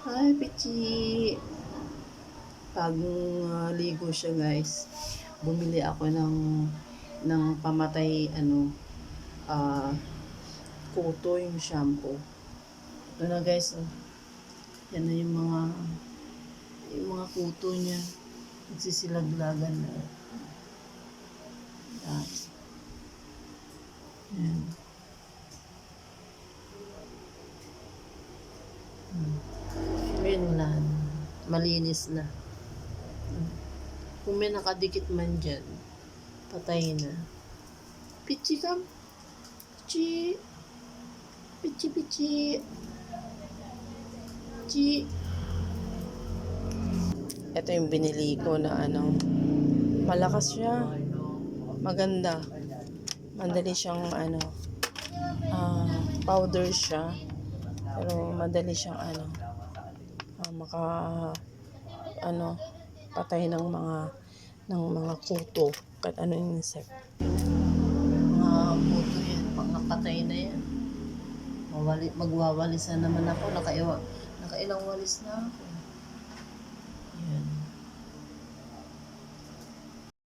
Hi, Pichi! Bagong ligo siya, guys. Bumili ako ng pamatay, ah, kuto yung shampoo. Ito na, guys. Oh. Yan na yung mga kuto niya. Nagsisilaglagan na. Yan. Ayun na. Malinis na. Kung may nakadikit man dyan, patay na. Pichi ka. Pichi. Pichi, pichi. Pichi. Ito yung binili ko na malakas siya. Maganda. Madali siyang powder siya. Pero madali siyang patay ng mga kuto kahit ano yung insect. Mga kuto yan, mga patay na yan. Magwawalis na naman ako. Nakailang walis na ako. Yan.